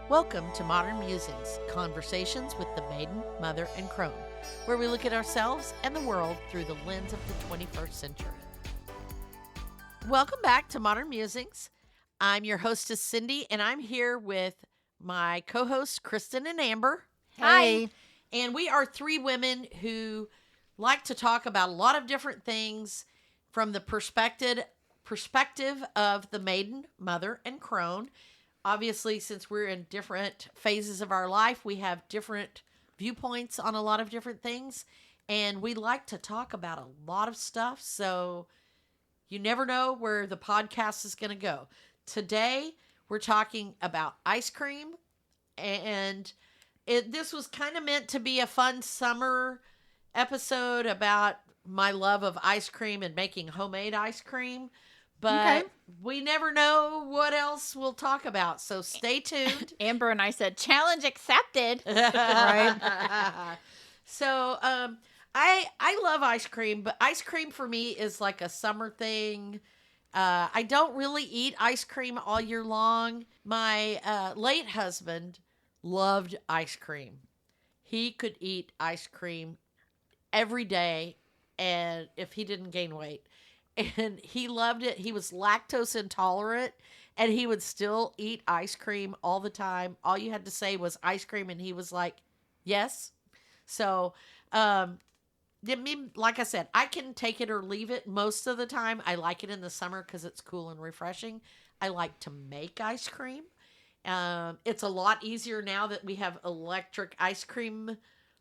Welcome to Modern Musings, conversations with the maiden, mother, and crone, where we look at ourselves and the world through the lens of the 21st century. Welcome back to Modern Musings. I'm your hostess, Cindy, and I'm here with my co-hosts, Kristen and Amber. Hi. And we are three women who like to talk about a lot of different things from the perspective of the maiden, mother, and crone. Obviously, since we're in different phases of our life, we have different viewpoints on a lot of different things, and we like to talk about a lot of stuff, so you never know where the podcast is going to go. Today, we're talking about ice cream, and this was kind of meant to be a fun summer episode about my love of ice cream and making homemade ice cream. But we never know what else we'll talk about, so stay tuned. Amber and I said, challenge accepted. Right. So I love ice cream, but ice cream for me is like a summer thing. I don't really eat ice cream all year long. My late husband loved ice cream. He could eat ice cream every day, and if he didn't gain weight. And he loved it. He was lactose intolerant, and he would still eat ice cream all the time. All you had to say was ice cream, and he was like, yes. So, like I said, I can take it or leave it most of the time. I like it in the summer because it's cool and refreshing. I like to make ice cream. It's a lot easier now that we have electric ice cream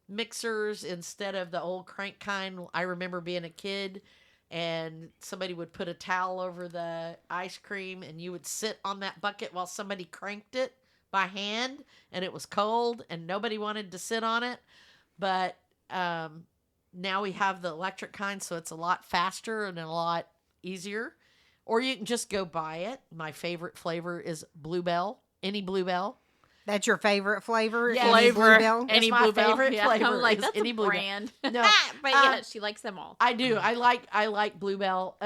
mixers instead of the old crank kind. I remember being a kid, and somebody would put a towel over the ice cream, and you would sit on that bucket while somebody cranked it by hand, and it was cold, and nobody wanted to sit on it. But now we have the electric kind, so it's a lot faster and a lot easier. Or you can just go buy it. My favorite flavor is Bluebell. Any Bluebell. That's your favorite flavor? Yeah, Any flavor. Bluebell? Any my Bluebell. favorite Yeah, flavor I'm like, is that's any a Bluebell. brand. No, But yeah, she likes them all. I do. I like Bluebell.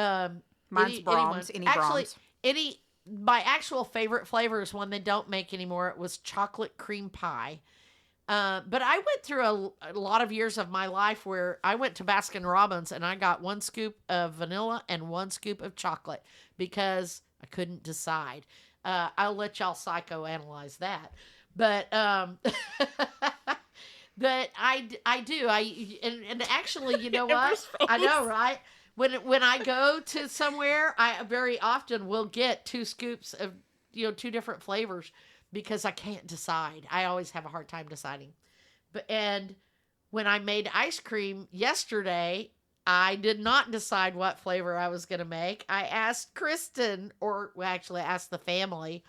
Mine's Brahms. Any Actually, Brahms. my actual favorite flavor is one they don't make anymore. It was chocolate cream pie. But I went through a lot of years of my life where I went to Baskin Robbins and I got 1 scoop of vanilla and 1 scoop of chocolate because I couldn't decide. I'll let y'all psychoanalyze that. But but I do. And actually, you know what? I know, right? When I go to somewhere, I very often will get 2 scoops of 2 different flavors because I can't decide. I always have a hard time deciding. And when I made ice cream yesterday, I did not decide what flavor I was going to make. I asked Kristen, actually asked the family,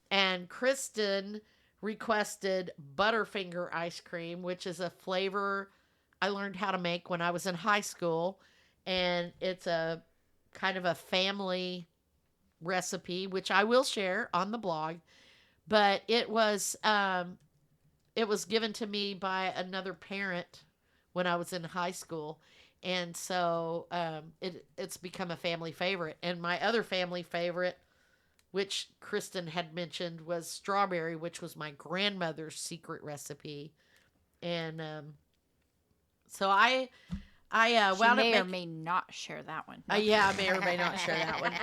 and Kristen requested Butterfinger ice cream, which is a flavor I learned how to make when I was in high school. And it's a kind of a family recipe, which I will share on the blog. But it was given to me by another parent when I was in high school. And so it's become a family favorite. And my other family favorite, which Kristen had mentioned, was strawberry, which was my grandmother's secret recipe. And so I wound may up or may not share that one. yeah, I may or may not share that one.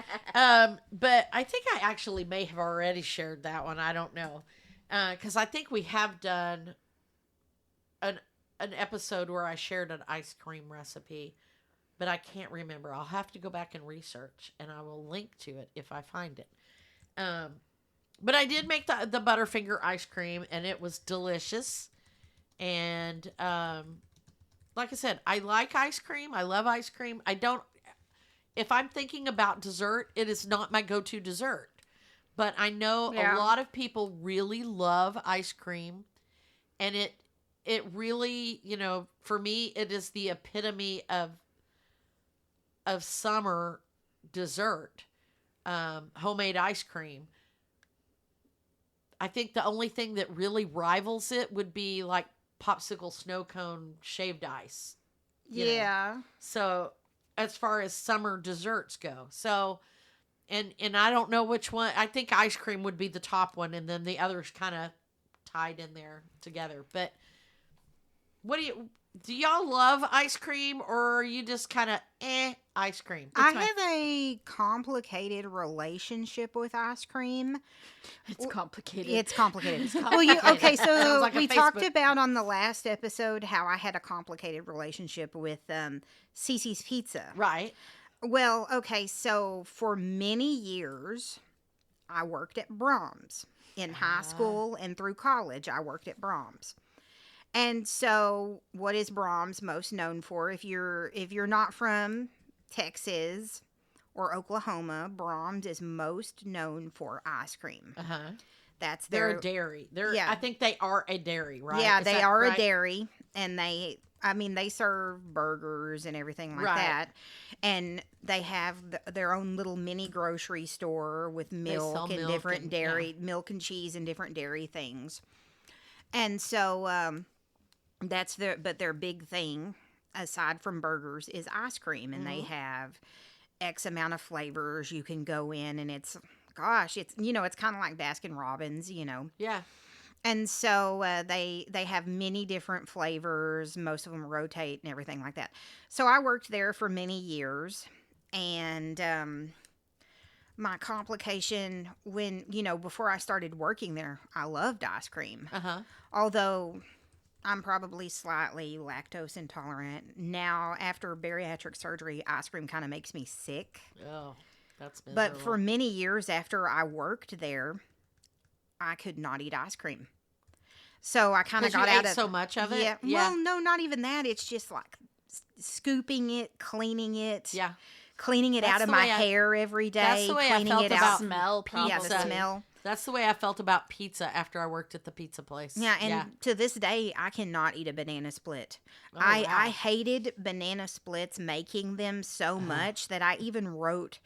But I think I actually may have already shared that one. I don't know. Because I think we have done an episode where I shared an ice cream recipe, but I can't remember. I'll have to go back and research, and I will link to it if I find it. But I did make the Butterfinger ice cream, and it was delicious. And like I said, I like ice cream. I love ice cream. If I'm thinking about dessert, it is not my go-to dessert. But I know a lot of people really love ice cream. And it really, for me, it is the epitome of summer dessert. Homemade ice cream. I think the only thing that really rivals it would be like popsicle snow cone shaved ice. Yeah. So as far as summer desserts go. So, and I don't know which one. I think ice cream would be the top one, and then the others kind of tied in there together. But what do y'all love ice cream, or are you just kind of ice cream? I have a complicated relationship with ice cream. It's complicated. It's complicated. It's Well, complicated. okay, Sounds so like a we talked Facebook. about on the last episode how I had a complicated relationship with Cece's Pizza. Right. Well, okay, so for many years, I worked at Brahms. In high school and through college, I worked at Brahms. And so, what is Brahms most known for? If you're not from Texas or Oklahoma, Brahms is most known for ice cream. That's They're their a dairy. Yeah. I think they are a dairy, right? Yeah, Is they that are right? a dairy, and they serve burgers and everything like Right. that. And they have their own little mini grocery store with sell milk and milk different and- dairy, milk and cheese and different dairy things. And so that's their big thing aside from burgers is ice cream, and they have X amount of flavors you can go in, and it's it's kind of like Baskin Robbins, Yeah. And so they have many different flavors. Most of them rotate and everything like that. So I worked there for many years, and my complication before I started working there, I loved ice cream. Although I'm probably slightly lactose intolerant. Now, after bariatric surgery, ice cream kind of makes me sick. Oh, that's miserable. But for many years after I worked there, I could not eat ice cream. So I kind of 'Cause you got out ate of so much of it? Yeah. Yeah. Well, no, not even that. It's just like scooping it, cleaning it. Yeah. Cleaning it That's out of the my way I- hair every day. that's the way I cleaning felt it about out. smell, probably. Yeah, the pizza. smell. That's the way I felt about pizza after I worked at the pizza place. Yeah, and to this day, I cannot eat a banana split. Oh, I wow. hated banana splits, making them so much that I even wrote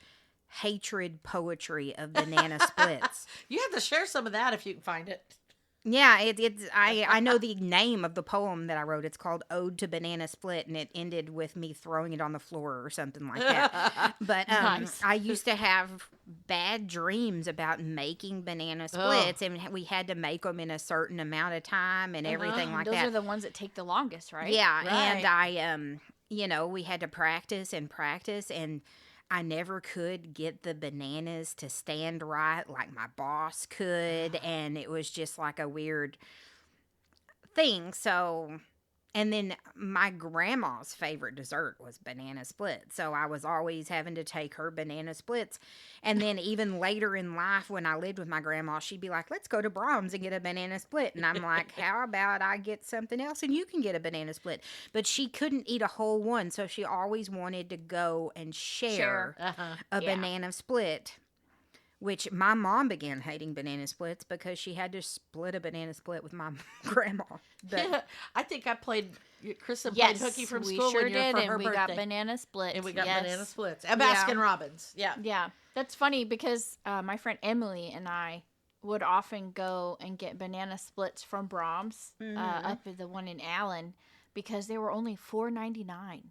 hatred poetry of banana splits. You have to share some of that if you can find it. Yeah, I know the name of the poem that I wrote. It's called Ode to Banana Split, and it ended with me throwing it on the floor or something like that. But Nice. I used to have bad dreams about making banana splits, and we had to make them in a certain amount of time and everything like Those that. are the ones that take the longest, right? Yeah, Right. and we had to practice, and I never could get the bananas to stand right like my boss could, and it was just like a weird thing. So, and then my grandma's favorite dessert was banana splits, so I was always having to take her banana splits. And then even later in life, when I lived with my grandma, she'd be like, "Let's go to Brahms and get a banana split," and I'm like, "How about I get something else and you can get a banana split?" But she couldn't eat a whole one, so she always wanted to go and share a Yeah. banana split. Which my mom began hating banana splits because she had to split a banana split with my grandma. But I think I played. Kristen Yes, played hooky from we school sure one year did, for and her we birthday. got banana splits. And we got yes. banana splits at Baskin Robbins. Yeah. Yeah, that's funny because my friend Emily and I would often go and get banana splits from Brahms up at the one in Allen because they were only $4.99,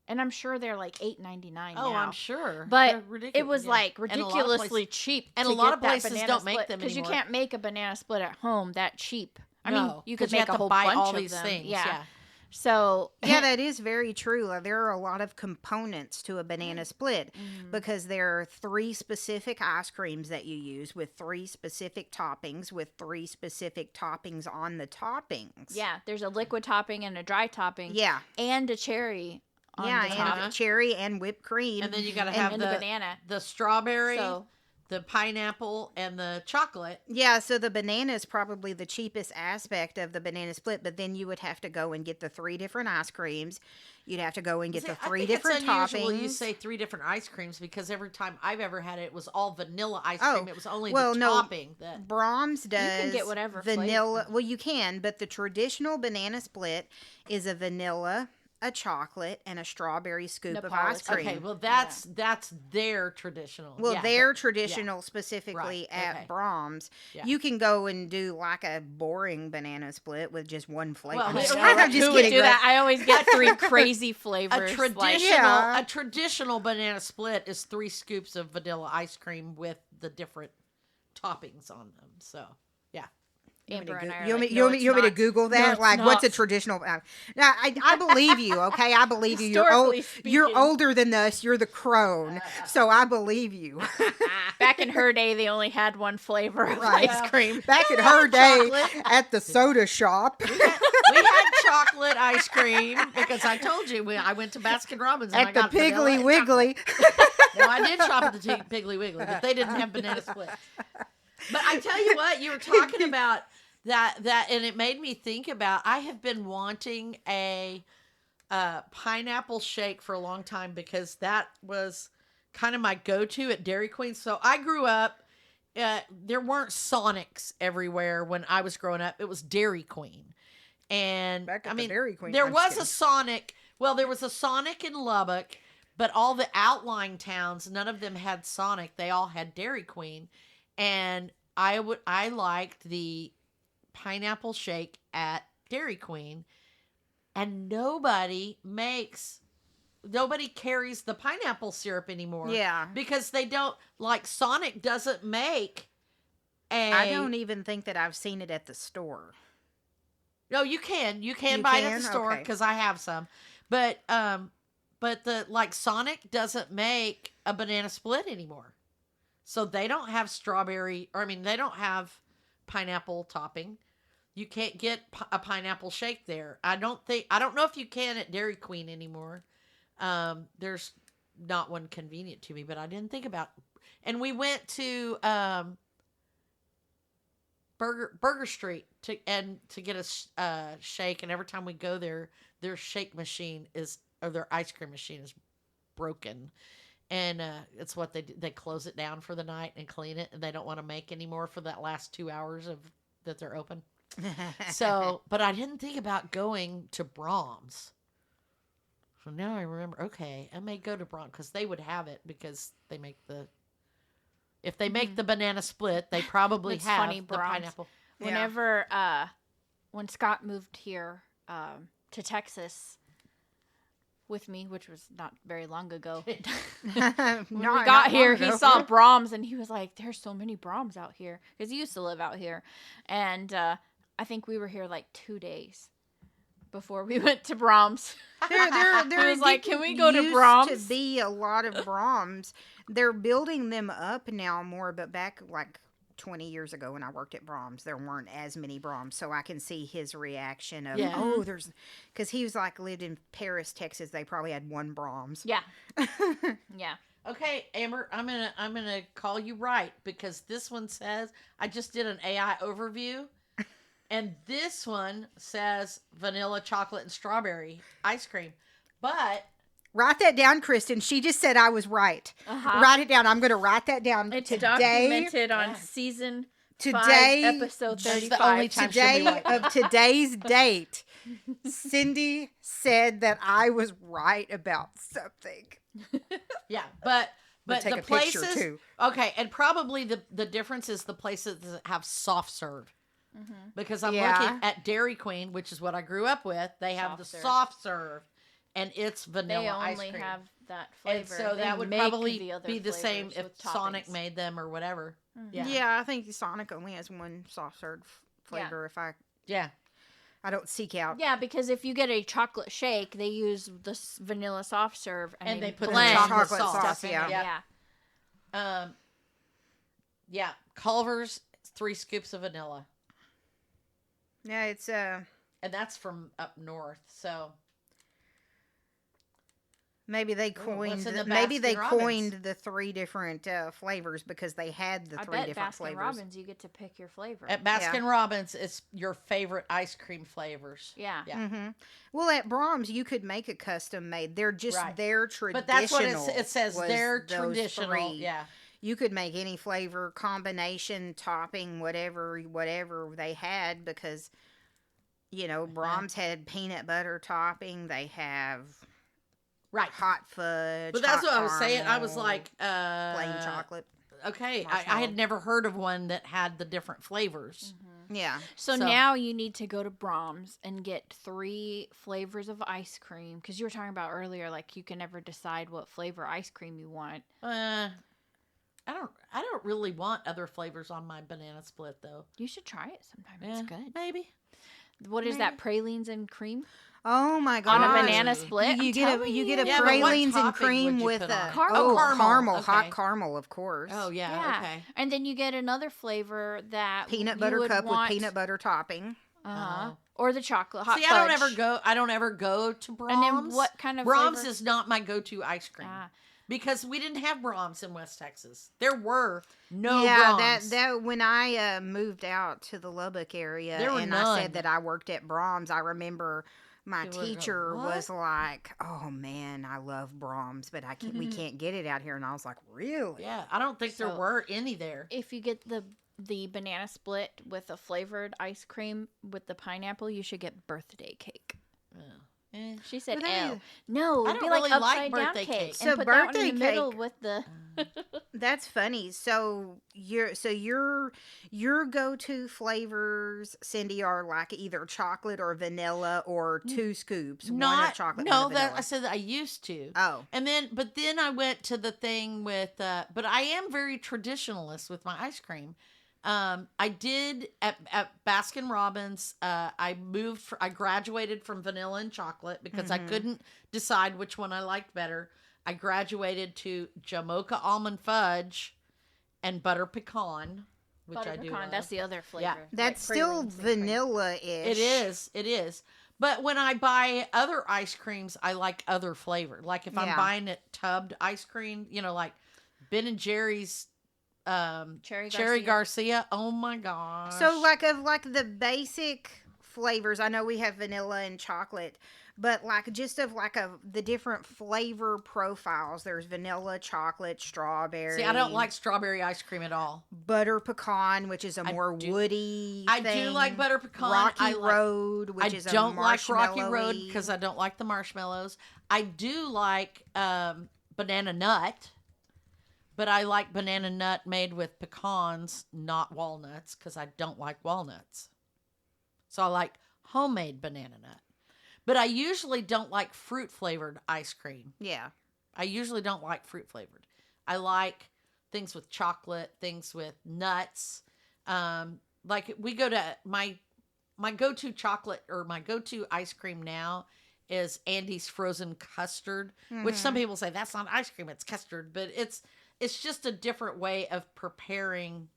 and I'm sure they're like $8.99 now. Oh, I'm sure. But They're ridiculous. it was Yeah. like And a lot of ridiculously places- cheap. and to a lot get of that places banana don't make split, them because you anymore. can't make a banana split at home that cheap. I mean, No, you 'cause could you make have a to whole buy bunch all of these them. things, Yeah. yeah. So yeah, that is very true. There are a lot of components to a banana split because there are 3 specific ice creams that you use with 3 specific toppings with 3 specific toppings on the toppings. yeah, there's a liquid topping and a dry topping. Yeah. And a cherry on Yeah, the and top. cherry and whipped cream. And then you got to have and the banana. the strawberry, So- the pineapple, and the chocolate. Yeah, so the banana is probably the cheapest aspect of the banana split, but then you would have to go and get the 3 different ice creams. You'd have to go and get See, the I 3 think different it's unusual toppings. You say 3 different ice creams because every time I've ever had it, it was all vanilla ice Oh, cream. It was only well, the no. topping that. Brahms does can get whatever vanilla. Well, you can, but the traditional banana split is a vanilla, a chocolate, and a strawberry scoop of ice Neapolitan. cream. Okay, well that's their traditional. Well, Yeah, they're but- traditional specifically Right, at okay. Brahms. Yeah. You can go and do like a boring banana split with just one flavor. Well, I'm just Who would kidding. do but- that? I always get 3 crazy flavors. A traditional like- Yeah. a traditional banana split is 3 scoops of vanilla ice cream with the different toppings on them. So yeah. Amber and I are You want like, me, no, you want me to it's Google not. that? No, it's Like, what's a not. traditional? Now, I believe you. Okay, I believe you. You're old. Historically You're speaking. older than us. You're the crone, so I believe you. Back in her day, they only had one flavor of Right. ice cream. Back in her day, Chocolate. at the soda shop. We had chocolate ice cream because I told you I went to Baskin Robbins and I At the got vanilla Piggly and Wiggly. No, I did shop at the Piggly Wiggly, but they didn't have banana splits. But I tell you what, you were talking about that, and it made me think about. I have been wanting a pineapple shake for a long time because that was kind of my go-to at Dairy Queen. So I grew up. There weren't Sonics everywhere when I was growing up. It was Dairy Queen, and Back at I the mean, Dairy Queen. there I'm was just a Sonic. Well, there was a Sonic in Lubbock, but all the outlying towns, none of them had Sonic. They all had Dairy Queen, and I liked the pineapple shake at Dairy Queen, and nobody carries the pineapple syrup anymore. Yeah. Because they don't, like, Sonic doesn't make I don't even think that I've seen it at the store. No, you can You buy it at can? the store Okay. because I have some, but the like Sonic doesn't make a banana split anymore, so they don't have strawberry, or I mean they don't have pineapple topping. You can't get a pineapple shake there. I don't know if you can at Dairy Queen anymore. There's not one convenient to me, but I didn't think about. And we went to Burger Street to get a shake, and every time we go there, their shake machine or their ice cream machine is broken, and it's what they do. They close it down for the night and clean it, and they don't want to make any more for that last 2 hours that they're open. So, but I didn't think about going to Brahms. So now I remember. Okay, I may go to Brahms because they would have it because they make the. If they make the banana split, they probably It's have funny, the Brahms. pineapple. Whenever, when Scott moved here to Texas with me, which was not very long ago, when we got here, he saw Brahms, and he was like, "There's so many Brahms out here," because he used to live out here, and I think we were here like 2 days before we went to Brahms. There was like, "Can we go to used Brahms?" to be a lot of Brahms. They're building them up now more, but back like 20 years ago when I worked at Brahms, there weren't as many Brahms. So I can see his reaction of, Yeah. oh, because he was like lived in Paris, Texas. They probably had one Brahms. Yeah, yeah. Okay, Amber, I'm gonna call you right because this one says I just did an AI overview, and this one says vanilla, chocolate, and strawberry ice cream, but Write that down, Kristen. She just said I was right. Uh-huh. Write it down. I'm going to write that down It's today. documented on season 5, episode That's the 35. only time she'll be Today right. of today's date, Cindy said that I was right about something. yeah, but take the a picture, places too. Okay, and probably the difference is the places that have soft serve. Because I'm Yeah. looking at Dairy Queen, which is what I grew up with. They have Soft the serve. soft serve, and it's vanilla They ice only cream. have that flavor. And so They that would make probably the other be the same flavors if with Sonic toppings. made them or whatever. Yeah. Yeah, I think Sonic only has one soft serve flavor. If Yeah. I don't seek out. Yeah, because if you get a chocolate shake, they use the vanilla soft serve And they put the blend chocolate sauce, stuff in yeah. it. Yeah. Yeah. Yeah. Culver's 3 scoops of vanilla. Yeah, it's And that's from up north. So maybe they Ooh, coined what's in the maybe they Baskin-Robbins? coined the 3 different flavors because they had the I 3 bet different Baskin flavors. Robbins, you get to pick your flavor. at Baskin Robbins, it's your favorite ice cream flavors. yeah. Yeah. Mm-hmm. Well, at Brahms, you could make a custom made. They're just Right. their traditional. But that's what it says. was They're those traditional. 3. Yeah. You could make any flavor, combination, topping, whatever they had because, Brahms had peanut butter topping. They have Right. hot fudge. But that's hot what I was saying. I was caramel, like, plain chocolate. Okay, I marshmallow. had never heard of one that had the different flavors. Yeah. So So- now you need to go to Brahms and get 3 flavors of ice cream because you were talking about earlier, like you can never decide what flavor ice cream you want. I don't really want other flavors on my banana split though. You should try it sometime. It's good. Maybe. What is that? Pralines and cream Oh my on god! a banana split. You I'm get a telling you get a Yeah, but what pralines and topping cream would you with put a on? Caramel. caramel, Okay. hot caramel, of course. Oh yeah. Yeah. Okay. And then you get another flavor that Peanut you butter would cup want, with peanut butter topping. Uh-huh. Oh. Or the chocolate hot See, fudge. I don't ever go to Brahms. And then what kind of Brahms flavor? is not my go-to ice cream. Because we didn't have Brahms in West Texas. There were no Brahms. that when I moved out to the Lubbock area There were and none. I said that I worked at Brahms, I remember my People would go, teacher "What?" was like, "Oh man, I love Brahms, but I can't. We can't get it out here." And I was like, "Really?" Yeah, I don't think there So- were any there. If you get the banana split with a flavored ice cream with the pineapple, you should get birthday cake. Oh. Eh. She said, Well, that "L." is- No, I it'd be don't like really like upside down birthday cake, cake. and So put that one birthday in the middle cake- with the. That's funny. So your go-to flavors, Cindy, are like either chocolate or vanilla or two scoops. One of Not chocolate. no, one of that vanilla. I said that I used to. Oh, And then I went to the thing with, but I am very traditionalist with my ice cream. I did at Baskin Robbins. I graduated from vanilla and chocolate because I couldn't decide which one I liked better. I graduated to Jamocha almond fudge and butter pecan, which Butter I do. pecan, love. that's the other flavor. Yeah. that's like still pralines and cream. vanilla-ish. It is. But when I buy other ice creams, I like other flavor. Like if I'm Yeah. buying it tubbed ice cream, like Ben and Jerry's Cherry Garcia. Oh my gosh. So like the basic flavors, I know we have vanilla and chocolate, but the different flavor profiles. There's vanilla, chocolate, strawberry. See, I don't like strawberry ice cream at all. butter pecan, which is a I more do- woody. I do thing. like butter pecan. Rocky I like- Road, which I is a don't like Rocky Road marshmallowy- because I don't like the marshmallows. I do like banana nut, but I like banana nut made with pecans, not walnuts, because I don't like walnuts. So I like homemade banana nut. But I usually don't like fruit flavored ice cream. Yeah. I usually don't like fruit flavored. I like things with chocolate, things with nuts. Like we go to my go-to chocolate or my go-to ice cream now is Andy's frozen custard, which some people say that's not ice cream, it's custard, but it's just a different way of preparing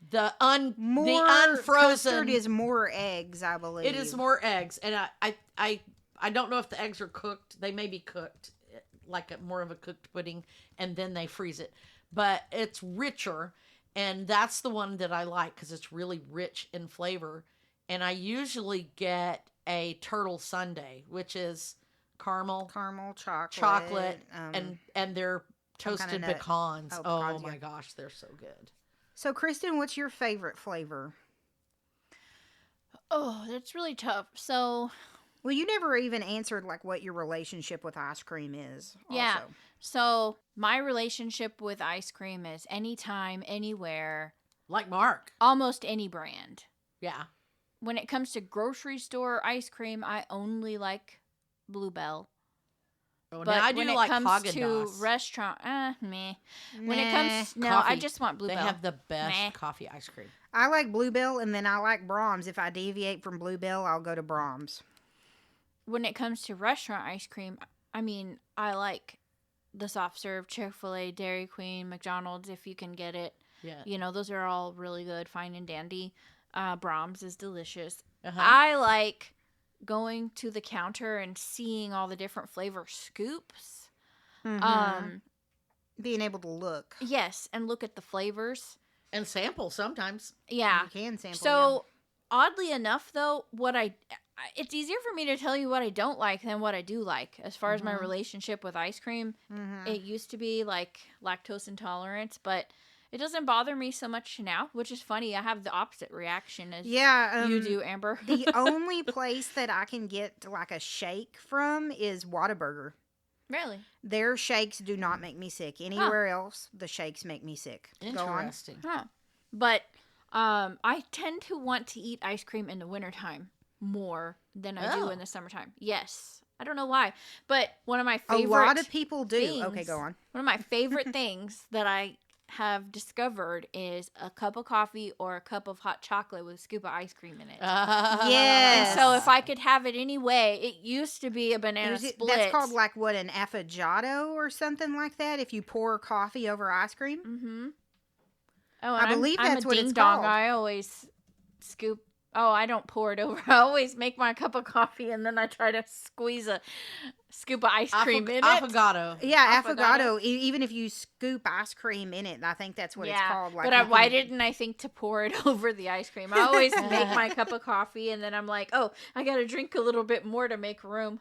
the unfrozen. Custard is more eggs, I believe. It is more eggs, and I don't know if the eggs are cooked. They may be cooked, like more of a cooked pudding, and then they freeze it. But it's richer, and that's the one that I like because it's really rich in flavor. And I usually get a turtle sundae, which is caramel chocolate, and they're some toasted kinda nut. pecans. Oh, Oh, pecans, my yeah. gosh, they're so good. So, Kristen, what's your favorite flavor? Oh, that's really tough. So, Well, you never even answered like what your relationship with ice cream is. Yeah. also. so my relationship with ice cream is anytime, anywhere, Like Mark. almost any brand. Yeah. When it comes to grocery store ice cream, I only like Bluebell. Oh, But now I do when it like comes to Haagen-Dazs. restaurant, meh. When it Nah. comes, no, I Coffee. just want They Bluebell. have the best Meh. coffee ice cream. I like Bluebell, and then I like Brahms. If I deviate from Bluebell, I'll go to Brahms. When it comes to restaurant ice cream, I mean, I like the soft serve, Chick-fil-A, Dairy Queen, McDonald's, if you can get it. Yeah. You know, those are all really good, fine and dandy. Brahms is delicious. Uh-huh. I like going to the counter and seeing all the different flavor scoops. Mhm. Being able to look. Yes, and look at the flavors. And sample sometimes. Yeah. You can sample. So, oddly enough, though, it's easier for me to tell you what I don't like than what I do like. As far as my relationship with ice cream, it used to be like lactose intolerance, but it doesn't bother me so much now, which is funny. I have the opposite reaction as you do, Amber. The only place that I can get like a shake from is Whataburger. Really? Their shakes do not make me sick. Anywhere else, the shakes make me sick. Go on. Interesting. Huh. But I tend to want to eat ice cream in the wintertime more than I do Oh. in the summertime. Yes. I don't know why. But one of my A favorite lot of people do. things, Okay, go on. One of my favorite things that I have discovered is a cup of coffee or a cup of hot chocolate with a scoop of ice cream in it. Yes. And so if I could have it any way, it used to be a banana split. That's called like what, an affogato or something like that, if you pour coffee over ice cream? Mm-hmm. Oh, I and believe I'm that's a what it's ding dong. called. I always scoop. Oh, I don't pour it over. I always make my cup of coffee and then I try to squeeze a scoop of ice cream in it. Affogato. Yeah, Affogato. affogato. Even if you scoop ice cream in it, I think that's what it's called. Like, But why didn't I think to pour it over the ice cream? I always make my cup of coffee and then I'm like, oh, I got to drink a little bit more to make room.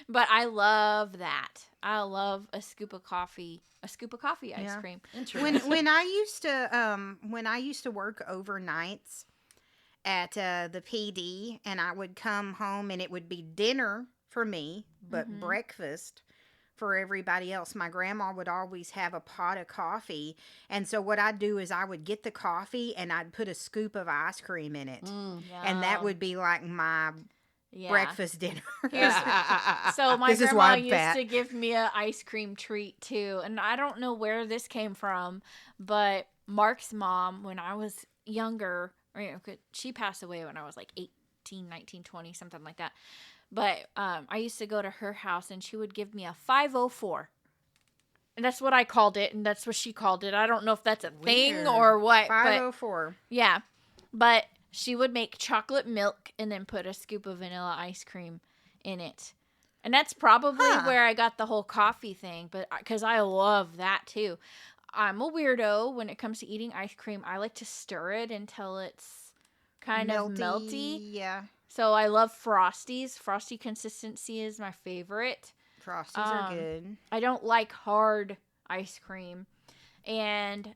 But I love that. I love a scoop of coffee ice cream. Interesting. when I used to work overnights at the PD, and I would come home and it would be dinner for me, but breakfast for everybody else. My grandma would always have a pot of coffee, and so what I'd do is I would get the coffee and I'd put a scoop of ice cream in it, and that would be like my breakfast dinner. So my This is grandma why I'm used fat. to give me an ice cream treat too, and I don't know where this came from, but Mark's mom, when I was younger, she passed away when I was like 18, 19, 20, something like that. But I used to go to her house and she would give me a 504. And that's what I called it, and that's what she called it. I don't know if that's a thing or what. 504. But, yeah. But she would make chocolate milk and then put a scoop of vanilla ice cream in it. And that's probably where I got the whole coffee thing, but because I love that too. I'm a weirdo when it comes to eating ice cream. I like to stir it until it's kind of melty. Yeah. So I love Frosties. Frosty consistency is my favorite. Frosties are good. I don't like hard ice cream. And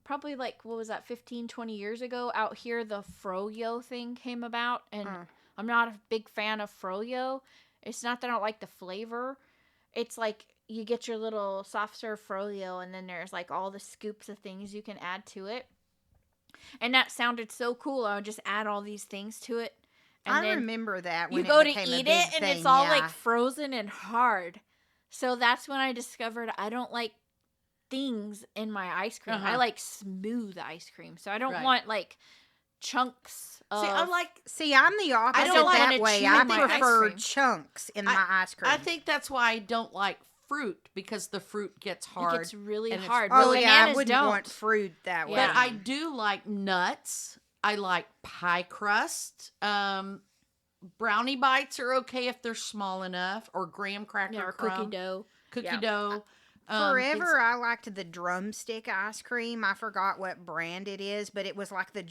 probably like, 15, 20 years ago out here, the Froyo thing came about. And I'm not a big fan of Froyo. It's not that I don't like the flavor. It's like you get your little soft serve Froyo and then there's like all the scoops of things you can add to it. And that sounded so cool. I would just add all these things to it. And I remember that when you go it to became eat a big it and thing, it's all like frozen and hard. So that's when I discovered I don't like things in my ice cream. I like smooth ice cream. So I don't want like chunks of... See, I'm the opposite don't like that to way. chew I my ice prefer cream. chunks in my ice cream. I think that's why I don't like fruit, because the fruit gets hard. It gets really and it's- hard. Oh, But yeah, I bananas wouldn't don't. want fruit that way. But I do like nuts. I like pie crust. Brownie bites are okay if they're small enough, or graham cracker or crumb. cookie dough. Cookie dough. Forever, I liked the drumstick ice cream. I forgot what brand it is, but it was like the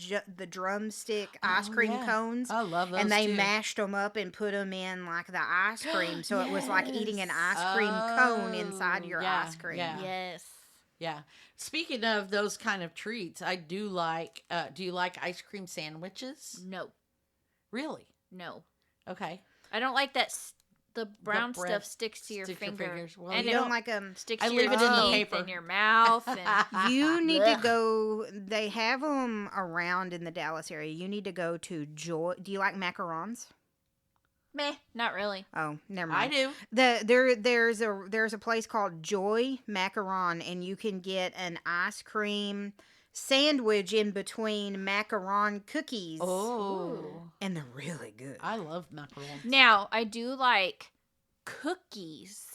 drumstick ice cream cones. I love those and they too. mashed them up and put them in like the ice cream, so it was like eating an ice cream cone inside your ice cream. Yeah. Yes. Yeah. Speaking of those kind of treats, I do like. Do you like ice cream sandwiches? No. Really? No. Okay. I don't like that the brown bread stuff sticks to your finger. fingers. Well, and You it don't like sticks I to leave your it in the teeth paper. and your mouth. And You need to Ugh. go. They have them around in the Dallas area. You need to go to Joy. Do you like macarons? meh, not really. Oh, never I mind. do. There's a place called Joy Macaron, and you can get an ice cream sandwich in between macaron cookies. Oh, And they're really good. I love macarons. Now, I do like cookies.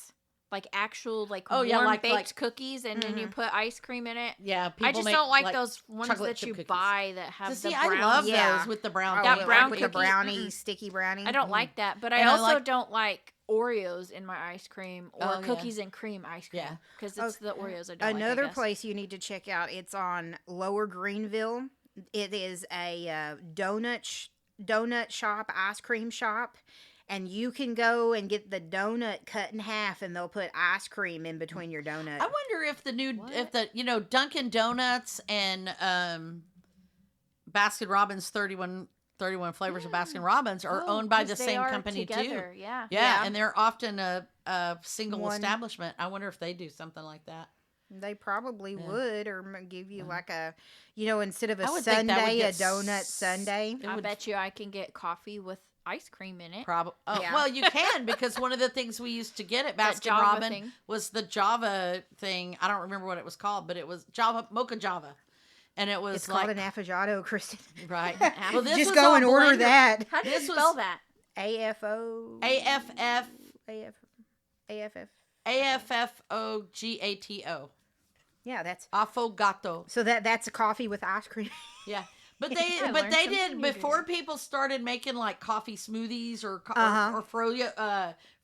Like actual, like Oh, yeah, warm like- baked cookies, and then you Mhm. put ice cream in it. Yeah, people I just make, don't like those ones chocolate that chip you cookies. buy that have See, the I brown. love Yeah. those with the brown. Oh, That yeah, brown like with the cookies? brownie, Mm-mm. sticky brownie. I don't like that, but I And I also like- don't like Oreos in my ice cream or Oh, yeah. cookies and cream ice cream. Yeah. Because it's the Oreos I don't Another like, I guess. place you need to check out. It's on Lower Greenville. It is a donut shop, ice cream shop, and you can go and get the donut cut in half, and they'll put ice cream in between your donut. I wonder if What? the Dunkin' Donuts and Baskin Robbins 31 flavors of Baskin Robbins are Oh, owned by 'cause the they same are company together, too. Yeah. Yeah, and they're often a single One- establishment. I wonder if they do something like that. They probably Yeah. would, or give you like a, instead of a I would think that would sundae, a get donut sundae. It I would- bet you I can get coffee with ice cream in it. Probably. Oh, Yeah. well, you can, because one of the things we used to get at That Baskin Java Robin thing. was the Java thing. I don't remember what it was called, but it was Java, Mocha Java. And it was It's like, called an affogato, Kristen. right. Well, this Just was go all and order blender. that. How do you This was- spell that? AFO. AFF, AFF. AFFOGATO. Yeah, that's Affogato. so that's a coffee with ice cream. Yeah. But I they learned did something new before today. people started making like coffee smoothies or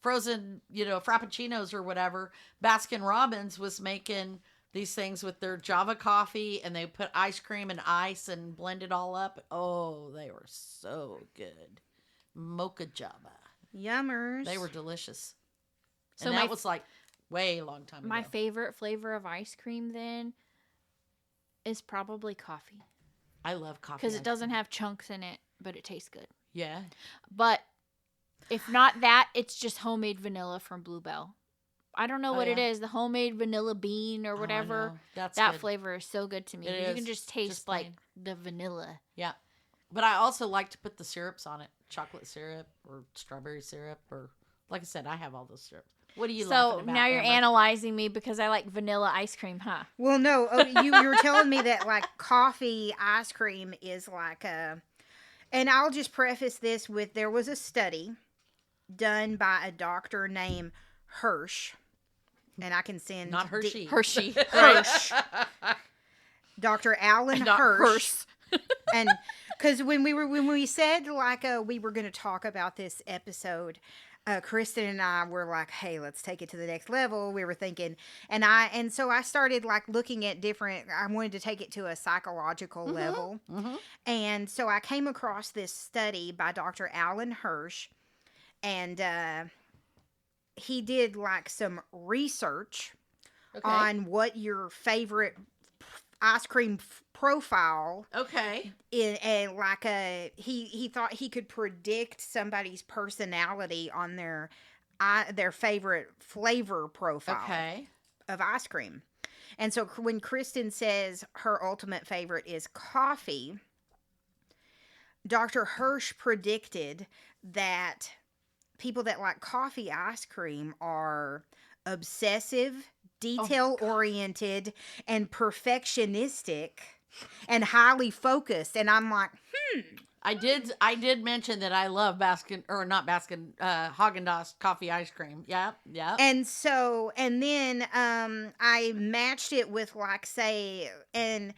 frozen, frappuccinos or whatever. Baskin Robbins was making these things with their Java coffee, and they put ice cream and ice and blend it all up. Oh, they were so good. Mocha Java. Yummers. They were delicious. So And my that was like way long time My ago. favorite flavor of ice cream then is probably coffee I love coffee. because ice it doesn't cream. have chunks in it, but it tastes good. Yeah. But if not that, it's just homemade vanilla from Bluebell. I don't know Oh, what it yeah? is, the homemade vanilla bean or Oh, I whatever. know. That's That good. flavor is so good to me. It You can is, just taste just like plain. the vanilla. Yeah. But I also like to put the syrups on it. Chocolate syrup or strawberry syrup, or like I said, I have all those syrups. What are you So laughing about, now you're Amber? analyzing me because I like vanilla ice cream, huh? Well, no, you were telling me that like coffee ice cream is like a, and I'll just preface this with there was a study done by a doctor named Hirsch, and I can send Not Hershey. Hershey. Hirsch. Dr. Alan Not Hirsch. And because when we said like we were going to talk about this episode, Kristen and I were like, hey, let's take it to the next level. We were thinking, and so I started like looking at different, I wanted to take it to a psychological level. Mm-hmm. And so I came across this study by Dr. Alan Hirsch, and he did like some research Okay. on what your favorite ice cream profile Okay. and like he thought he could predict somebody's personality on their favorite flavor profile Okay. of ice cream. And so when Kristen says her ultimate favorite is coffee, Dr. Hirsch predicted that people that like coffee ice cream are obsessive, detail-oriented, and perfectionistic, and highly focused. And I'm like, I did mention that I love Haagen-Dazs coffee ice cream. Yeah. Yeah. and so, and then I matched it with like, say, and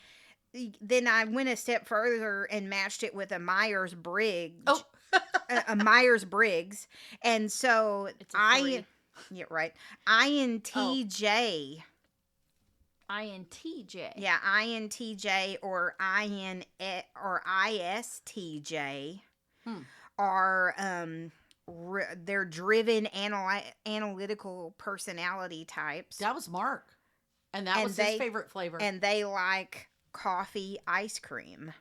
then I went a step further and matched it with a Myers-Briggs. Oh. A Myers-Briggs. And so It's a three. yeah, right. INTJ. INTJ. Yeah, INTJ or ISTJ are they're driven analytical personality types, That was Mark. And that And was they- his favorite flavor. and they like coffee ice cream. I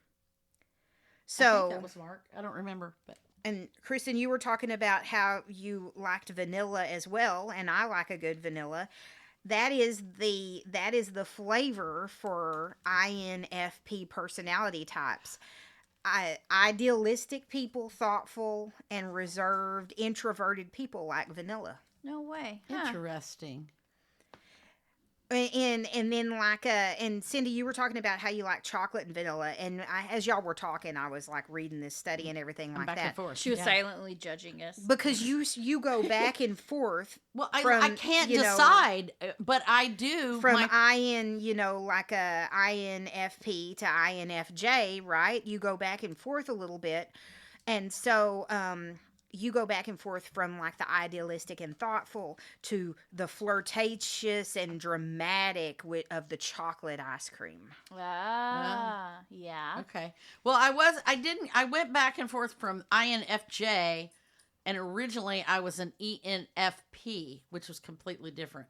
So think that was Mark. I don't remember, but and Kristen, you were talking about how you liked vanilla as well, and I like a good vanilla. That is the flavor for INFP personality types. Idealistic people, thoughtful and reserved, introverted people like vanilla. No way. Huh. interesting. And then like and Cindy, you were talking about how you like chocolate and vanilla, and as y'all were talking, I was like reading this study and everything I'm like back and that forth. She was Yeah. silently judging us. because you go back and forth Well, I from, can't you know, decide, but I do. from IN, like a INFP to INFJ, right? You go back and forth a little bit, and so you go back and forth from like the idealistic and thoughtful to the flirtatious and dramatic of the chocolate ice cream. Yeah. Okay. Well, I went back and forth from INFJ, and originally I was an ENFP, which was completely different.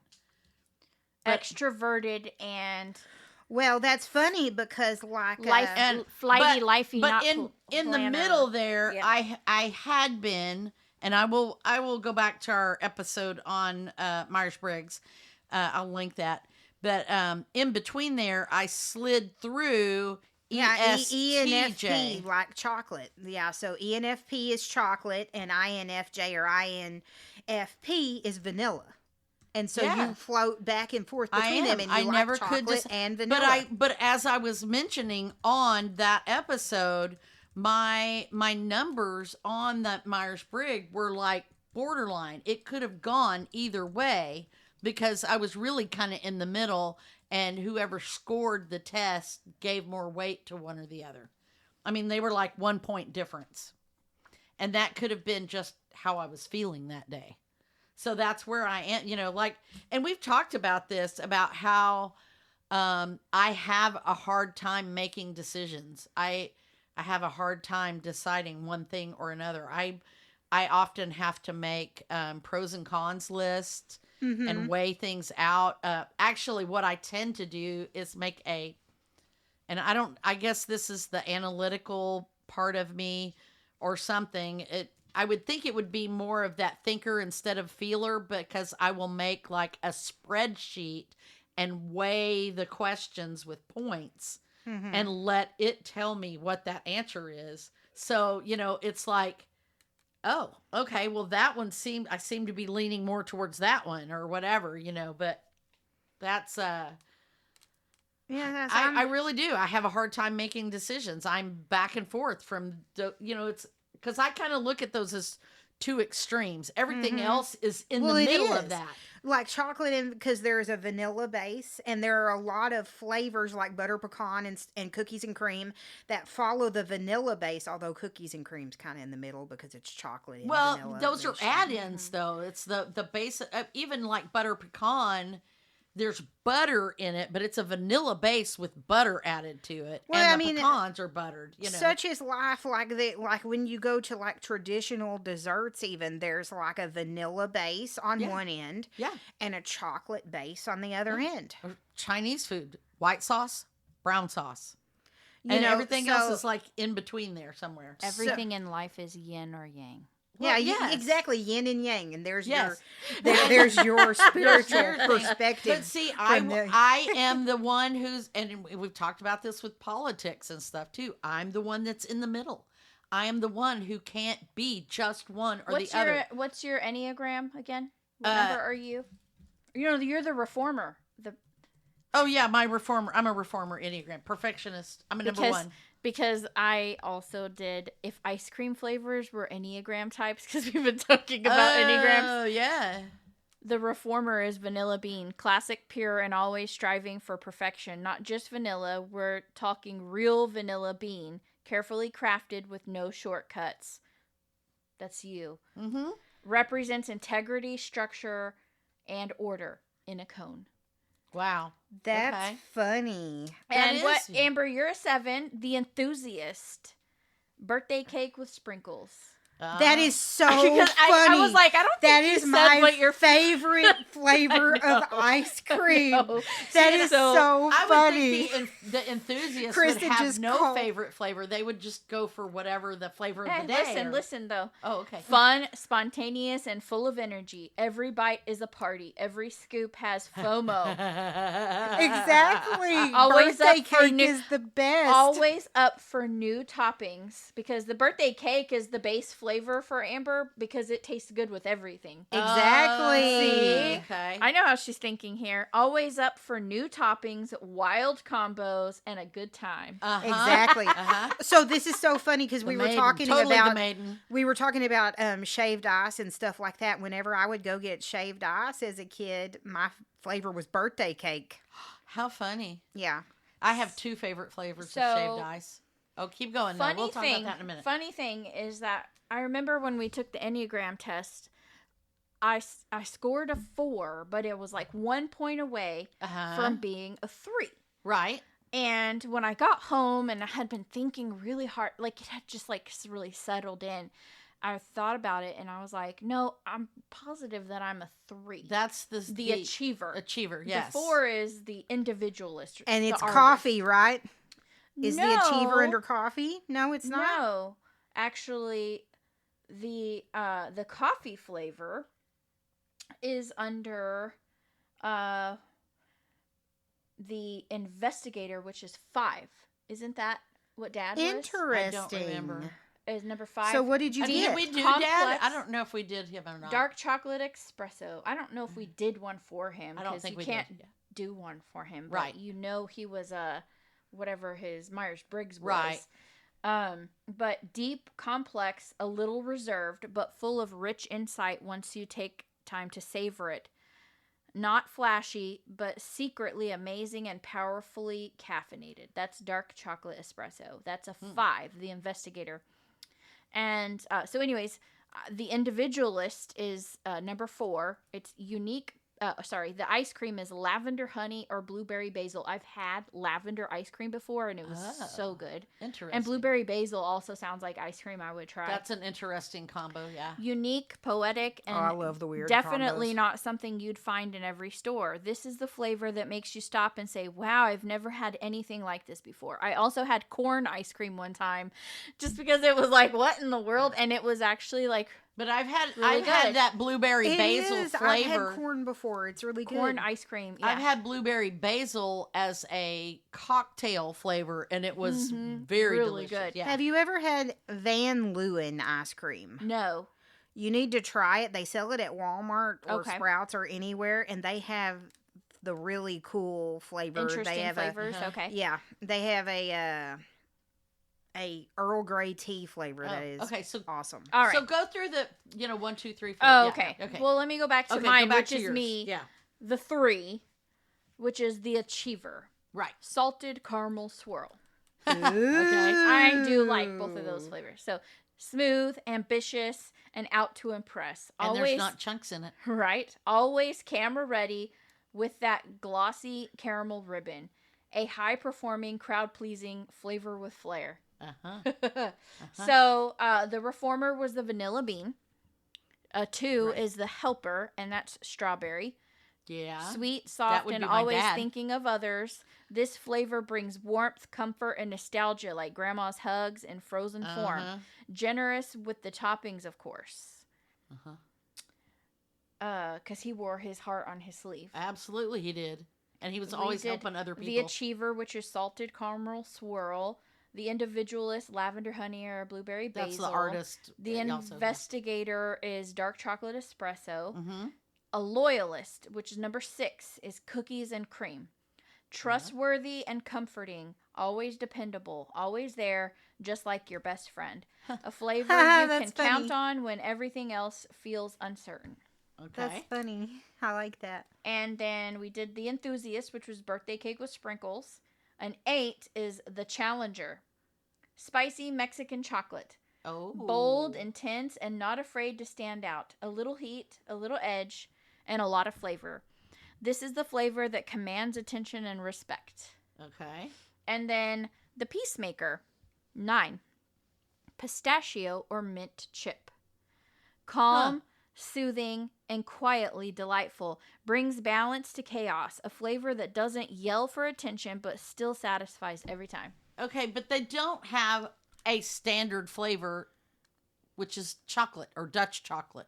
But- Extroverted and Well, that's funny because like life, and- flighty, but- lifey. But not in the planner. middle there, Yeah. I had been, and I will go back to our episode on Myers-Briggs. I'll link that. But in between there, I slid through Yeah, ENFP, ESTJ. like chocolate. Yeah, so ENFP is chocolate, and INFJ or INFP is vanilla. And so Yeah. you float back and forth I between them, am. and I you like never chocolate could and but vanilla. but as I was mentioning on that episode, my numbers on that Myers-Briggs were like borderline. It could have gone either way because I was really kind of in the middle, and whoever scored the test gave more weight to one or the other. I mean, they were like 1 point difference. And that could have been just how I was feeling that day. So that's where I am, like, and we've talked about this about how I have a hard time making decisions. I have a hard time deciding one thing or another. I often have to make pros and cons lists and weigh things out. Actually, what I tend to do is make and I guess this is the analytical part of me or something. I would think it would be more of that thinker instead of feeler, because I will make like a spreadsheet and weigh the questions with points and let it tell me what that answer is. So, it's like, oh, okay, well, that one I seem to be leaning more towards that one or whatever, but that's, Yeah, I really do. I have a hard time making decisions. I'm back and forth from it's because I kind of look at those as two extremes. Everything else is in the middle of that. like chocolate, and because there's a vanilla base, and there are a lot of flavors like butter pecan and cookies and cream that follow the vanilla base, although cookies and cream's kind of in the middle because it's chocolate and Well, vanilla. those are add-ins though. It's the base, even like butter pecan. There's butter in it, but it's a vanilla base with butter added to it. Well, and I the mean, pecans are buttered, Such is life, like when you go to like traditional desserts, even there's like a vanilla base on one end, Yeah. and a chocolate base on the other end. Or Chinese food, white sauce, brown sauce. And everything else is like in between there somewhere. Everything in life is yin or yang. Yeah, Well, yes. Exactly, yin and yang, and there's Yes. there's your spiritual Your thing. perspective. But see, from I am the one who's, and we've talked about this with politics and stuff too. I'm the one that's in the middle. I am the one who can't be just one or the other. What's your Enneagram again? What number are you? You're the reformer. Oh yeah, my reformer. I'm a reformer Enneagram. Perfectionist. I'm a number one. Because I also did if ice cream flavors were Enneagram types, because we've been talking about Enneagrams. Oh yeah. The reformer is vanilla bean, classic, pure, and always striving for perfection. Not just vanilla, we're talking real vanilla bean, carefully crafted with no shortcuts. That's you. Mm-hmm. Represents integrity, structure, and order in a cone. Wow. That's funny. And what, Amber, you're a 7, the enthusiast. Birthday cake with sprinkles. That is so Because funny. I was like, I don't think that you is said my what your favorite flavor of ice cream. That is so I funny. would think the enthusiasts Kristen would have just no called- favorite flavor. They would just go for whatever the flavor of Hey, the day. listen though. Oh, okay. Fun, spontaneous, and full of energy. Every bite is a party. Every scoop has FOMO. Exactly. Always Birthday up for cake is the best. Always up for new toppings, because the birthday cake is the base flavor for Amber because it tastes good with everything. Exactly. See? Okay. I know how she's thinking here. Always up for new toppings, wild combos, and a good time. Uh-huh. Exactly. Uh-huh. So this is so funny because we were talking about shaved ice and stuff like that. Whenever I would go get shaved ice as a kid, my flavor was birthday cake. How funny. Yeah. I have 2 favorite flavors of shaved ice. Oh, keep going. No, we'll talk about that in a minute. Funny thing is that I remember when we took the Enneagram test, I scored a 4, but it was like 1 point away from being a 3. Right. And when I got home and I had been thinking really hard, like it had just like really settled in, I thought about it and I was like, no, I'm positive that I'm a 3. That's the achiever. Achiever, yes. The 4 is the individualist. And it's artist. coffee, right? Is No. the achiever under coffee? No, it's not. No. Actually, the coffee flavor is under the investigator, which is 5. Isn't that what Dad was? Interesting. I don't remember. Is number 5. So what did you Did get? we do Complex. Dad? I don't know if we did him or not. Dark chocolate espresso. I don't know if we did one for him. I don't 'cause think you we can't did. Yeah. do one for him. But Right. you know he was whatever his Myers-Briggs was. Right. But deep, complex, a little reserved, but full of rich insight once you take time to savor it. Not flashy, but secretly amazing and powerfully caffeinated. That's dark chocolate espresso. That's a 5, the investigator. And so anyways, the individualist is number 4. It's unique. The ice cream is lavender honey or blueberry basil. I've had lavender ice cream before, and it was so good. Interesting. And blueberry basil also sounds like ice cream I would try. That's an interesting combo, yeah. Unique, poetic, and I love the weird definitely combos. not something you'd find in every store. This is the flavor that makes you stop and say, wow, I've never had anything like this before. I also had corn ice cream one time just because it was like, what in the world? And it was actually like But I've had Really good. that blueberry It basil is. flavor. I've had corn before. It's really good. corn ice cream. Yeah. I've had blueberry basil as a cocktail flavor, and it was very Really delicious. good. Yeah. Have you ever had Van Leeuwen ice cream? No. You need to try it. They sell it at Walmart or Okay. Sprouts or anywhere, and they have the really cool flavor. Interesting they have flavors. uh-huh. Okay. Yeah, they have a Earl Grey tea flavor that is okay, so awesome. All right. So go through the 1, 2, 3, 4. Oh, Yeah, okay. Okay. Well, let me go back to okay, mine, go back which to is yours. me. Yeah. The 3, which is the Achiever. Right. Salted caramel swirl. Okay. I do like both of those flavors. So smooth, ambitious, and out to impress. And Always there's not chunks in it. right. Always camera ready with that glossy caramel ribbon. A high performing, crowd pleasing flavor with flair. Uh-huh. So the reformer was the vanilla bean. 2 is the helper, and that's strawberry. Yeah. Sweet, soft, would and be my always dad. thinking of others. This flavor brings warmth, comfort, and nostalgia like grandma's hugs in frozen form. Uh-huh. Generous with the toppings, of course. Uh-huh. Because he wore his heart on his sleeve. Absolutely, he did. And he was We always did helping other The people. Achiever, which is salted caramel swirl. The Individualist, lavender honey or blueberry basil. That's the artist. The Investigator is dark chocolate espresso. Mm-hmm. A Loyalist, which is number 6, is cookies and cream. Trustworthy and comforting, always dependable, always there, just like your best friend. A flavor you can That's count funny. on when everything else feels uncertain. Okay. That's funny. I like that. And then we did the Enthusiast, which was birthday cake with sprinkles. An 8 is the Challenger. Spicy Mexican chocolate. Oh. Bold, intense, and not afraid to stand out. A little heat, a little edge, and a lot of flavor. This is the flavor that commands attention and respect. Okay. And then the Peacemaker. 9. Pistachio or mint chip. Calm, soothing, and quietly delightful. Brings balance to chaos. A flavor that doesn't yell for attention but still satisfies every time. Okay, but they don't have a standard flavor, which is chocolate or Dutch chocolate.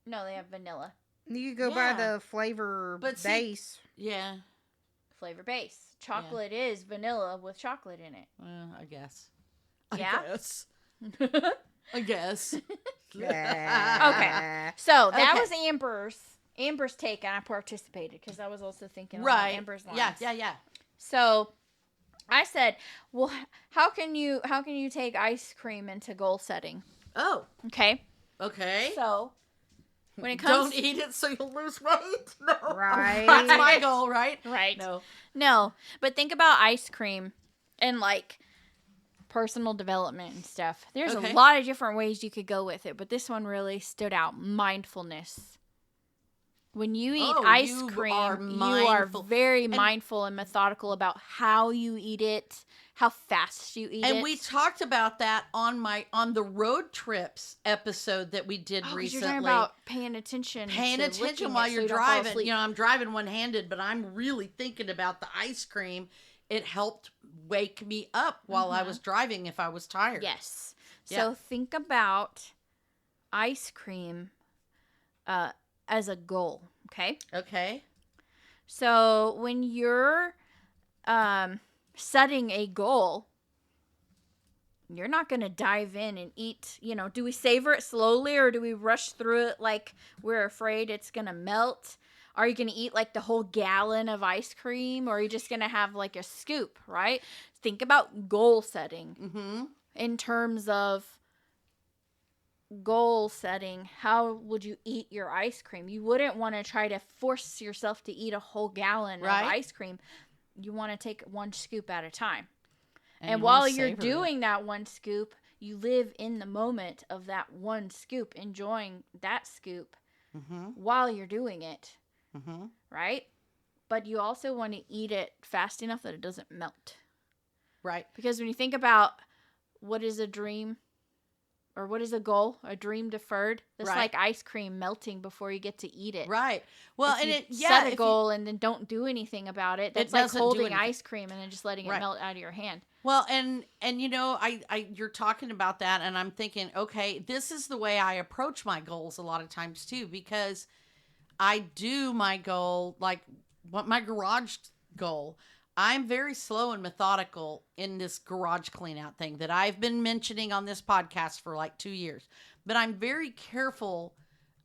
No, they have vanilla. You go by Yeah. the flavor But see- base. Yeah. Flavor base. Chocolate is vanilla with chocolate in it. I guess. Yeah? I guess. I guess. Okay. So that Okay. was Amber's take, and I participated because I was also thinking Right. along Amber's lines. Yeah. So I said, "Well, how can you take ice cream into goal setting?" Oh, Okay. okay. So when it comes, Don't eat it so you'll lose weight. No. Right. That's my goal, right? right? No. But think about ice cream and like personal development and stuff. There's Okay. a lot of different ways you could go with it, but this one really stood out. Mindfulness. When you eat Oh, ice you cream, are you are mindful. very mindful and methodical about how you eat it, how fast you eat it. And we talked about that on the road trips episode that we did 'cause recently. you're talking about paying attention Paying to attention licking while it so you're you don't fall driving. asleep. You know, I'm driving one-handed, but I'm really thinking about the ice cream. It helped wake me up while I was driving if I was tired. Yes. Yeah. So think about ice cream as a goal, okay? Okay. So when you're setting a goal, you're not going to dive in and eat, do we savor it slowly or do we rush through it like we're afraid it's going to melt? Are you going to eat like the whole gallon of ice cream, or are you just going to have like a scoop, right? Think about goal setting in terms of goal setting. How would you eat your ice cream? You wouldn't want to try to force yourself to eat a whole gallon of ice cream. You want to take one scoop at a time. And while you're doing that one scoop, you live in the moment of that one scoop, enjoying that scoop while you're doing it. Right? But you also want to eat it fast enough that it doesn't melt. Right. Because when you think about what is a dream or what is a goal, a dream deferred, it's like ice cream melting before you get to eat it. Right. Well, if you set a goal and then don't do anything about it, that's like holding ice cream and then just letting it melt out of your hand. Well, and you're talking about that, and I'm thinking, okay, this is the way I approach my goals a lot of times too, because I do my goal, like what my garage goal. I'm very slow and methodical in this garage clean out thing that I've been mentioning on this podcast for like 2 years. But I'm very careful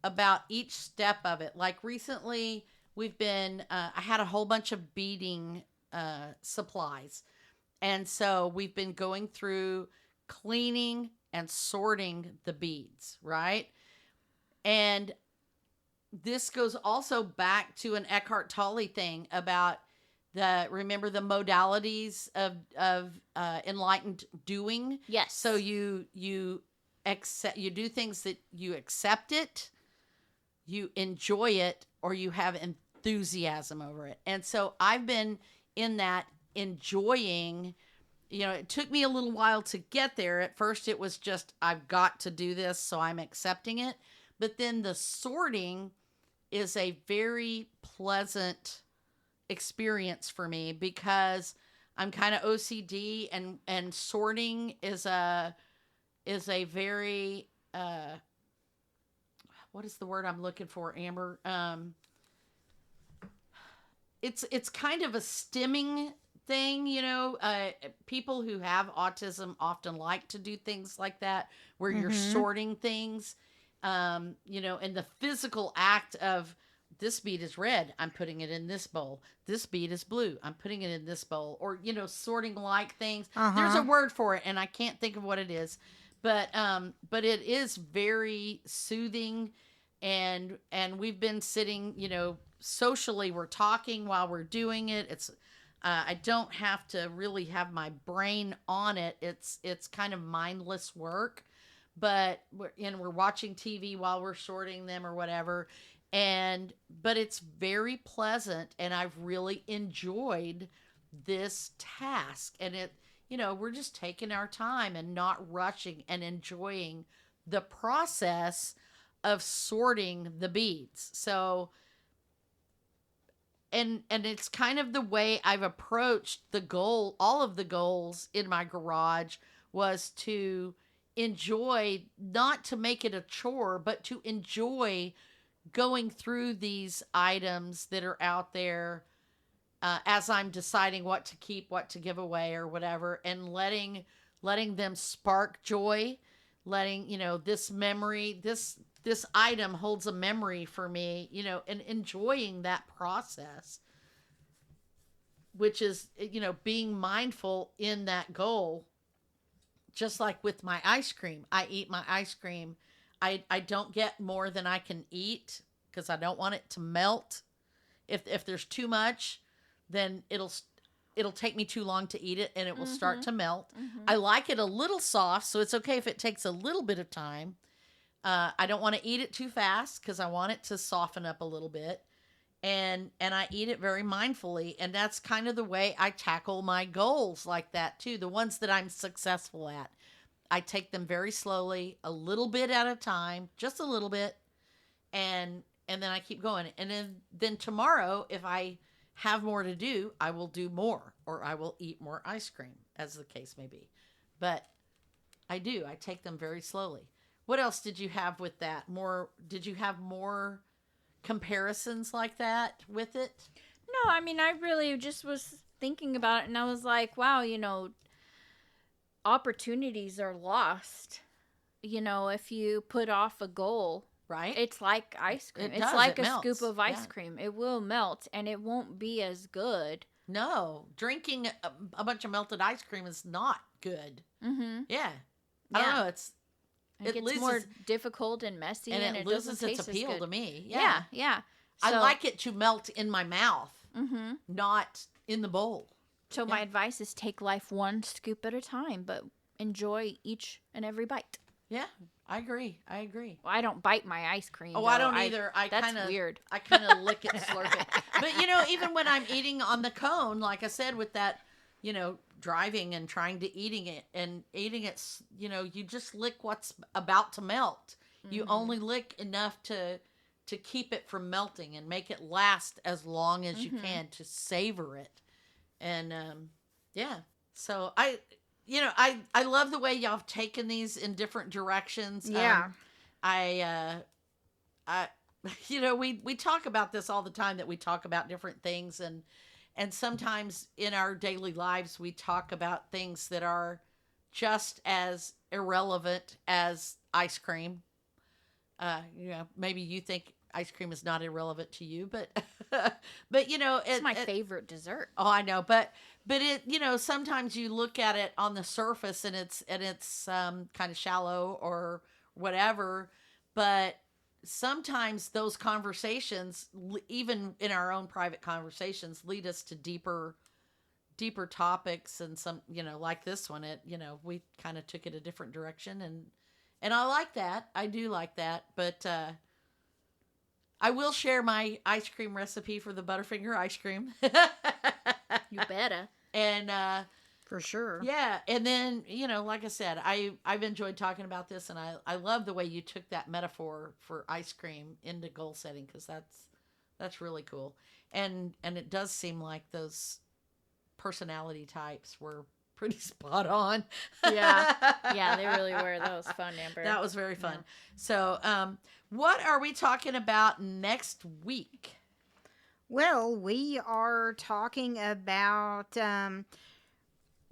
about each step of it. Like recently, I had a whole bunch of beading supplies. And so we've been going through cleaning and sorting the beads, right? And this goes also back to an Eckhart Tolle thing about remember the modalities of enlightened doing. Yes. So you do things that you accept it, you enjoy it, or you have enthusiasm over it. And so I've been in that enjoying. It took me a little while to get there. At first it was just, I've got to do this, so I'm accepting it. But then the sorting is a very pleasant experience for me because I'm kind of OCD, and sorting is a very what is the word I'm looking for, Amber? It's kind of a stimming thing, people who have autism often like to do things like that, where you're sorting things, and the physical act of, this bead is red, I'm putting it in this bowl. This bead is blue, I'm putting it in this bowl. Or, sorting like things. There's a word for it, and I can't think of what it is. But it is very soothing, and we've been sitting, socially, we're talking while we're doing it. It's I don't have to really have my brain on it. It's kind of mindless work, but we're watching TV while we're sorting them or whatever. But it's very pleasant, and I've really enjoyed this task. And we're just taking our time and not rushing and enjoying the process of sorting the beads. So, and it's kind of the way I've approached the goal. All of the goals in my garage was to enjoy, not to make it a chore, but to enjoy going through these items that are out there as I'm deciding what to keep, what to give away or whatever, and letting them spark joy, letting, this memory, this item holds a memory for me, and enjoying that process, which is, being mindful in that goal. Just like with my ice cream, I eat my ice cream. I don't get more than I can eat because I don't want it to melt. If there's too much, then it'll take me too long to eat it, and it will start to melt. I like it a little soft, so it's okay if it takes a little bit of time. I don't want to eat it too fast because I want it to soften up a little bit. And I eat it very mindfully, and that's kind of the way I tackle my goals like that too. The ones that I'm successful at, I take them very slowly, a little bit at a time, just a little bit, and then I keep going. And then tomorrow, if I have more to do, I will do more, or I will eat more ice cream, as the case may be. But I take them very slowly. What else did you have with that? Did you have more comparisons like that with it? No, I mean, I really just was thinking about it, and I was like, wow, opportunities are lost. If you put off a goal, Right? it's like ice cream. It It's does. like It a scoop melts. of ice Yeah. cream. It will melt, and it won't be as good. No, drinking a bunch of melted ice cream is not good. Mm-hmm. Yeah. I don't Yeah. know. It It gets loses more difficult and messy, and and it doesn't loses its taste as appeal good. to me. Yeah, yeah. I So, like it to melt in my mouth, Mm-hmm. not in the bowl. So my advice is take life one scoop at a time, but enjoy each and every bite. Yeah, I agree. I agree. Well, I don't bite my ice cream. Oh, though. I don't either. That's weird. I kind of lick it, slurp it. But even when I'm eating on the cone, like I said, with that, driving and trying to eating it, you just lick what's about to melt. Mm-hmm. You only lick enough to keep it from melting and make it last as long as you can to savor it. And yeah, so I love the way y'all have taken these in different directions. Yeah. I we talk about this all the time, that we talk about different things, and sometimes in our daily lives we talk about things that are just as irrelevant as ice cream. Maybe you think ice cream is not irrelevant to you, but It's my favorite dessert. Oh, I know, but it sometimes you look at it on the surface and it's kind of shallow or whatever, but sometimes those conversations, even in our own private conversations, lead us to deeper topics, and some like this one, we kind of took it a different direction, and I like that. I do like that, but I will share my ice cream recipe for the Butterfinger ice cream. You better. And For sure. yeah, and then like I said, I've enjoyed talking about this, and I love the way you took that metaphor for ice cream into goal setting, because that's really cool, and it does seem like those personality types were pretty spot on. Yeah, they really were. That was fun, Amber. That was very fun. Yeah. So, what are we talking about next week? Well, we are talking about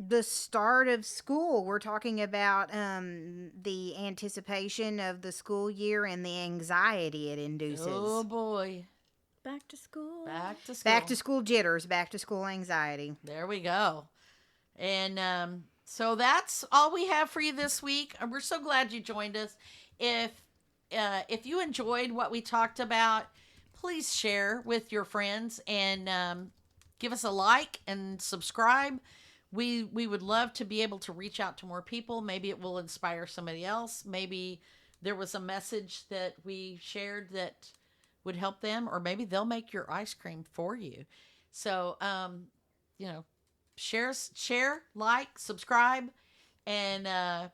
the start of school. We're talking about the anticipation of the school year and the anxiety it induces. Oh boy, Back to school. back to school. Back to school jitters, back to school anxiety. There we go. And so that's all we have for you this week. We're so glad you joined us. If you enjoyed what we talked about, please share with your friends, and give us a like and subscribe. We would love to be able to reach out to more people. Maybe it will inspire somebody else. Maybe there was a message that we shared that would help them, or maybe they'll make your ice cream for you. So, share, like, subscribe, and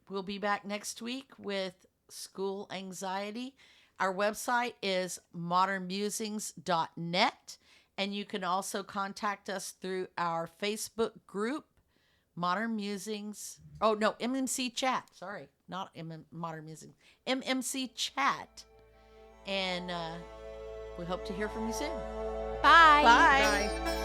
we'll be back next week with school anxiety. Our website is modernmusings.net, and you can also contact us through our Facebook group, Modern Musings. Oh, no, MMC Chat. Sorry, not Modern Musings. MMC Chat. And we hope to hear from you soon. Bye. Bye. Bye.